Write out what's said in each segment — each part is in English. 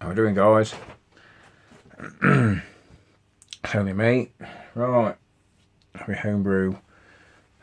How we doing, guys? It's only me. Right. Have we homebrew?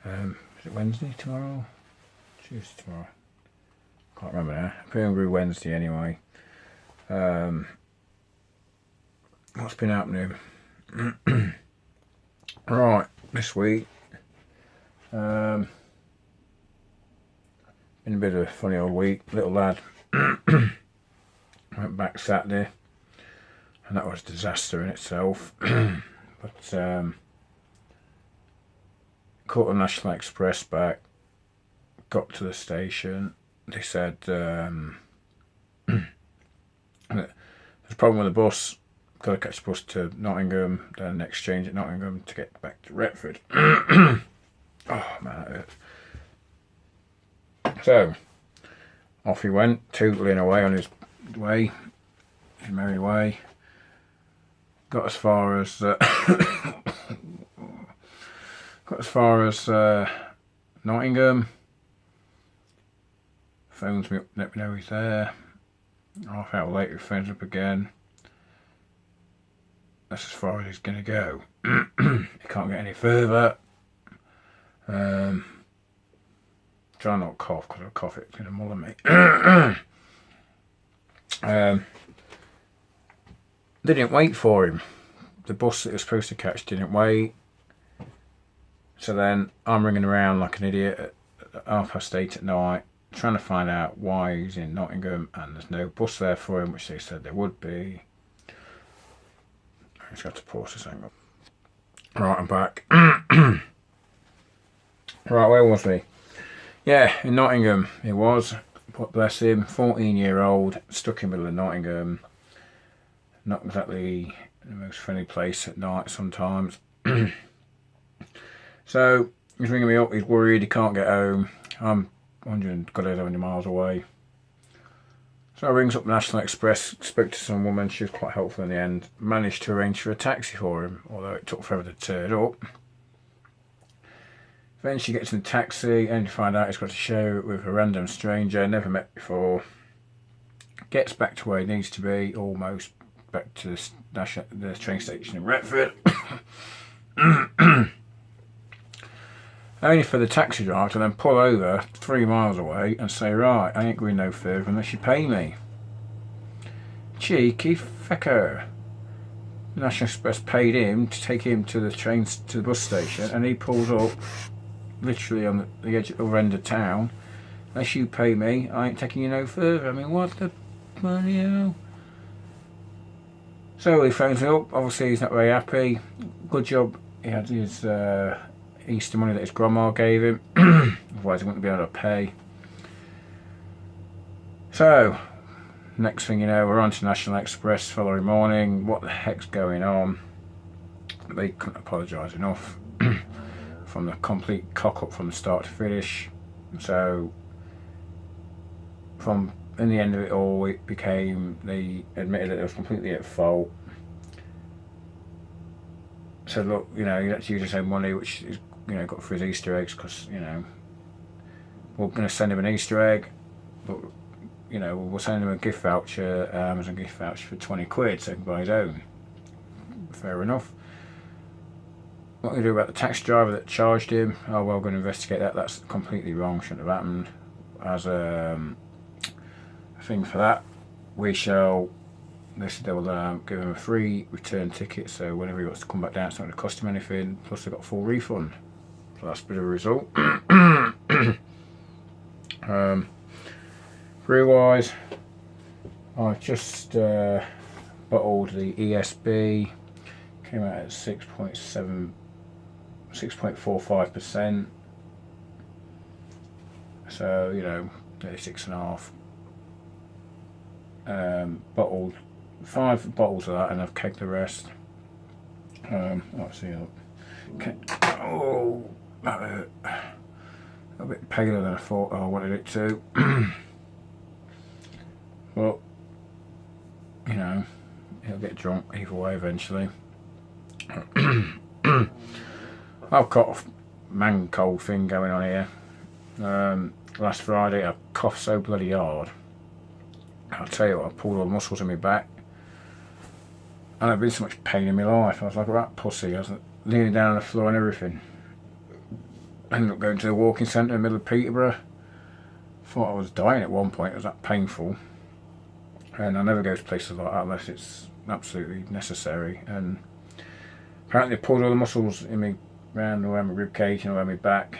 Is it Wednesday tomorrow? Tuesday tomorrow. Can't remember now. Homebrew Wednesday anyway. What's been happening? Right, this week. Been a bit of a funny old week. Little lad. Went back Saturday, and that was a disaster in itself. But caught the National Express back, got to the station. They said there's a problem with the bus. Got to catch the bus to Nottingham, then exchange at Nottingham to get back to Retford. Oh man, that hurts. So off he went, tootling away on his way, his merry way. Got as far as Nottingham. Phones me up, let me know he's there. Half hour later, he phones up again. That's as far as he's gonna go. He can't get any further. Try not to cough, because if I cough it's gonna muller me. They didn't wait for him. The bus that he was supposed to catch didn't wait. So then I'm ringing around like an idiot at 8:30 at night, trying to find out why he's in Nottingham and there's no bus there for him, which they said there would be. I just got to pause this angle. Right, I'm back. Right, where was we? Yeah, in Nottingham he was. But bless him, 14-year-old, stuck in the middle of Nottingham. Not exactly the most friendly place at night sometimes. So he's ringing me up, he's worried, he can't get home. I'm 170 miles away. So I rings up the National Express, spoke to some woman, she was quite helpful in the end. Managed to arrange for a taxi for him, although it took forever to turn up. Then she gets in the taxi and you find out he's got to share it with a random stranger, never met before. Gets back to where he needs to be, almost back to the train station in Retford. Only for the taxi driver to then pull over 3 miles away and say, right, I ain't going no further unless you pay me. Cheeky fecker. The National Express paid him to take him to the bus station, and he pulls up literally on the edge of the other end of town. Unless you pay me, I ain't taking you no further. I mean, what the bloody hell? So he phones me up. Obviously he's not very happy. Good job he had his Easter money that his grandma gave him. Otherwise he wouldn't be able to pay. So next thing you know, we're on to National Express following morning. What the heck's going on? They couldn't apologise enough. From the complete cock up from the start to finish. So in the end of it all, it became, they admitted that it was completely at fault. So look, you know, he had to use his own money, which is, you know, got for his Easter eggs, because, you know, we're going to send him an Easter egg, but, you know, we'll send him a gift voucher, Amazon gift voucher for 20 quid, so he can buy his own. Fair enough. What are we going to do about the taxi driver that charged him? Oh, well, we're going to investigate that. That's completely wrong. Shouldn't have happened. As a thing for that, they will give him a free return ticket. So whenever he wants to come back down, it's not going to cost him anything. Plus, they got a full refund. So that's a bit of a result. Brew-wise, I've just bottled the ESB. Came out at 6.45%, so you know, 36.5. Bottled 5 bottles of that, and I've kegged the rest. Let's see. Okay. Oh, that hurt. A bit paler than I thought I wanted it to. But you know, he'll get drunk either way eventually. I've got a man cold thing going on here. Last Friday I coughed so bloody hard I'll tell you what, I pulled all the muscles in my back. And I've been so much pain in my life. I was like a rat pussy. I was leaning down on the floor and everything. I ended up going to the walking centre in the middle of Peterborough. Thought I was dying at one point. It was that painful. And I never go to places like that unless it's absolutely necessary. And apparently I pulled all the muscles in me around my rib cage and around my back.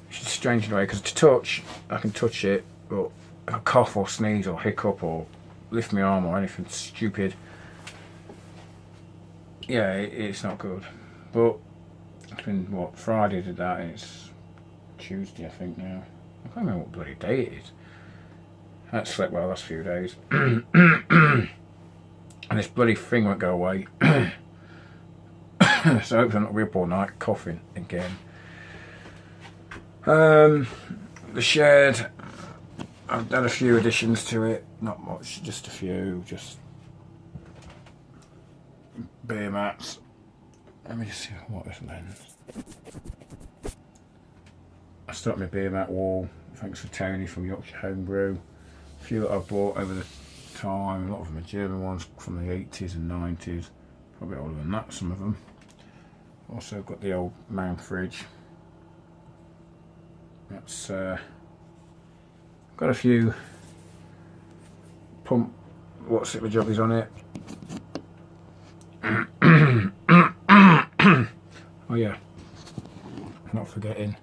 Which is strange in a way, because to touch, I can touch it, but if I cough or sneeze or hiccup or lift my arm or anything stupid, yeah, it's not good. But it's been, what, Friday did that, and it's Tuesday I think now. I can't remember what bloody day it is. I haven't slept well the last few days. And this bloody thing won't go away. So I hope I'm not be up all night coughing again. The shed, I've done a few additions to it, not much, just a few, just beer mats. Let me just see what this lens. I started my beer mat wall, thanks to Tony from Yorkshire Homebrew. A few that I've bought over the time, a lot of them are German ones from the 80s and 90s, probably older than that, some of them. Also got the old man fridge. That's got a few pump, what's it, the jobbies on it. Oh yeah, not forgetting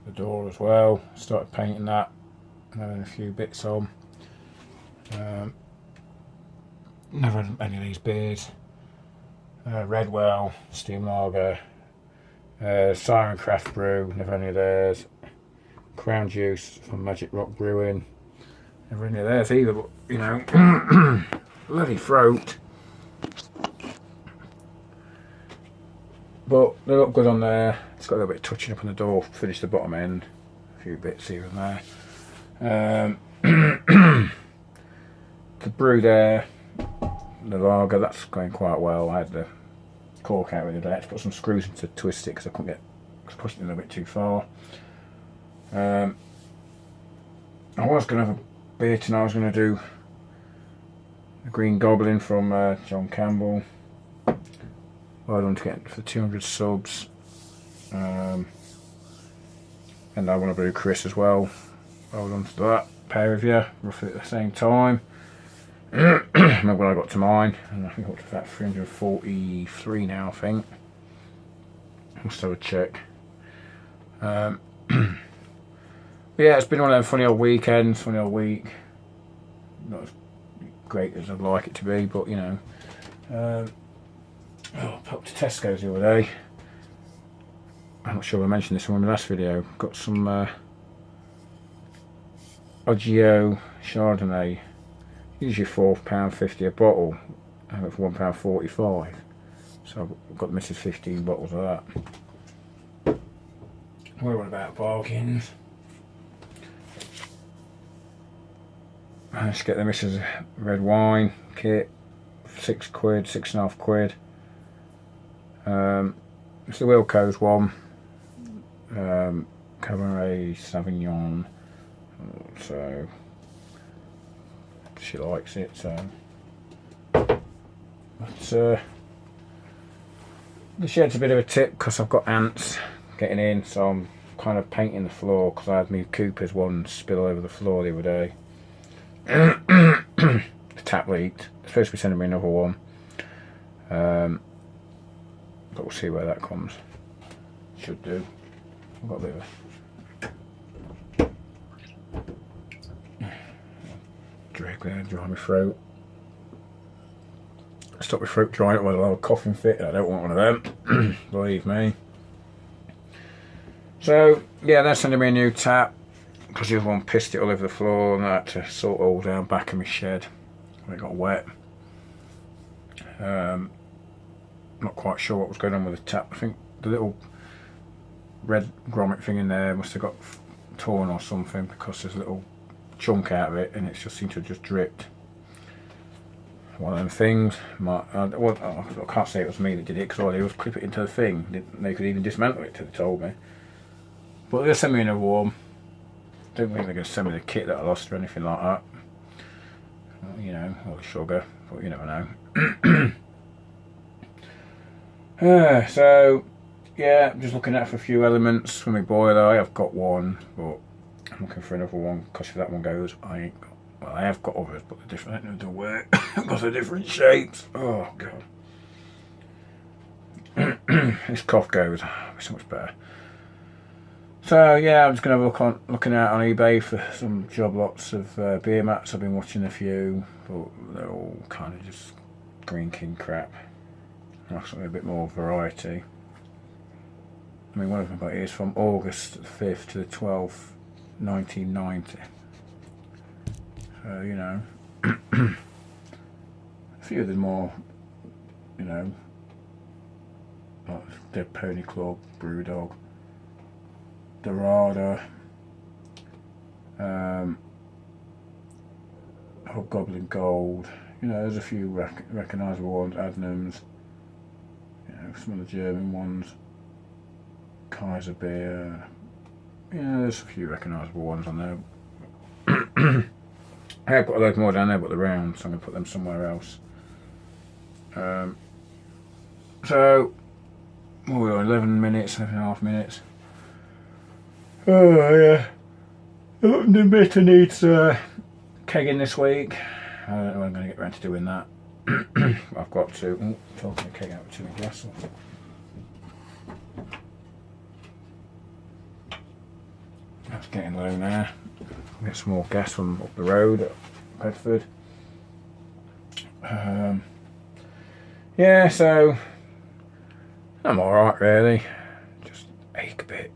the door as well. Started painting that and having a few bits on. Never had any of these beers. Redwell, Steam Lager, Siren Craft Brew, never any of theirs. Crown Juice from Magic Rock Brewing, never any of theirs either, but you know, bloody throat. But they look good on there. It's got a little bit of touching up on the door, finished the bottom end, a few bits here and there. The brew there, the lager, that's going quite well. I had the cork out with it. I had to put some screws in to twist it because I couldn't get, I was pushing it a little bit too far. I was going to have a beer tonight. I was going to do the Green Goblin from John Campbell. Well done to get for 200 subs. And I want to brew Chris as well. Well done to that pair of you, roughly at the same time. Remember when I got to mine, and I think I got to about 343 now, I think. Must have a check. But yeah, it's been one of them funny old weekends, funny old week. Not as great as I'd like it to be, but you know. I popped to Tesco's the other day. I'm not sure if I mentioned this in my last video. Got some Oggio Chardonnay. Usually £4.50 a bottle. I got for £1.45. So I've got the missus 15 bottles of that. We're on about bargains. Let's get the missus red wine kit. £6, £6.5. It's the Wilco's one. Cabernet Sauvignon. So she likes it. So, but the shed's a bit of a tip because I've got ants getting in, so I'm kind of painting the floor because I had my Cooper's one spill over the floor the other day. The tap leaked. They're supposed to be sending me another one. But we'll see where that comes. Should do. I've got a bit of a drag there, dry my throat. Stop my throat drying up with a little coughing fit. I don't want one of them. Believe me. So yeah, they're sending me a new tap because the other one pissed it all over the floor, and I had to sort it all down back in my shed when it got wet. Not quite sure what was going on with the tap. I think the little red grommet thing in there must have got torn or something because there's a little chunk out of it and it just seemed to have just dripped. One of them things. I can't say it was me that did it because all I did was clip it into the thing. They could even dismantle it till they told me. But they'll send me another one don't think they're going to send me the kit that I lost or anything like that. You know, or the sugar, but you never know. So yeah, I'm just looking out for a few elements for my boiler. I have got one, but I'm looking for another one because if that one goes, I ain't got. Well, I have got others, but they're different. I don't know to work because they're different shapes. Oh god, this cough goes. It'll be so much better. So yeah, I'm just gonna have looking out on eBay for some job lots of beer mats. I've been watching a few, but they're all kind of just Green King crap. Something a bit more variety. I mean, one of them is from August 5th to the 12th, 1990. So, you know, a few of the more, you know, like Dead Pony Club, Brewdog, Dorada, Hobgoblin Gold. You know, there's a few recognisable ones, Adnams. Some of the German ones, Kaiser beer. Yeah, there's a few recognisable ones on there. I have got a load more down there, but they're round, so I'm going to put them somewhere else. So, what are we on? 11 minutes, 11.5 minutes. Oh yeah, the bitter needs kegging this week. I don't know when I'm going to get around to doing that. I've got to. Talking a keg out to my glass. That's getting low now. I'll get some more gas from up the road at Bedford. Yeah, so I'm alright really. Just ache a bit.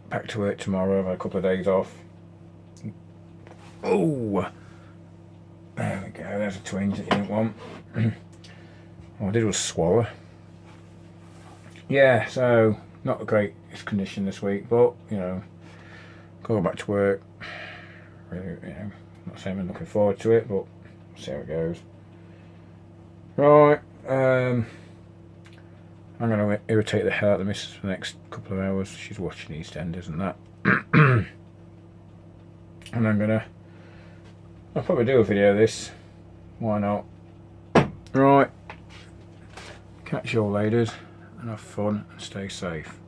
Back to work tomorrow. I've had a couple of days off. Oh, there we go. There's a twinge that you didn't want. All I did was swallow. Yeah, so not the greatest condition this week, but you know, going back to work. Really, you know, not saying I'm looking forward to it, but see how it goes. Right, I'm going to irritate the hell out of the missus for the next couple of hours. She's watching EastEnders and that. And I'll probably do a video of this. Why not? Right. Catch you all later and have fun and stay safe.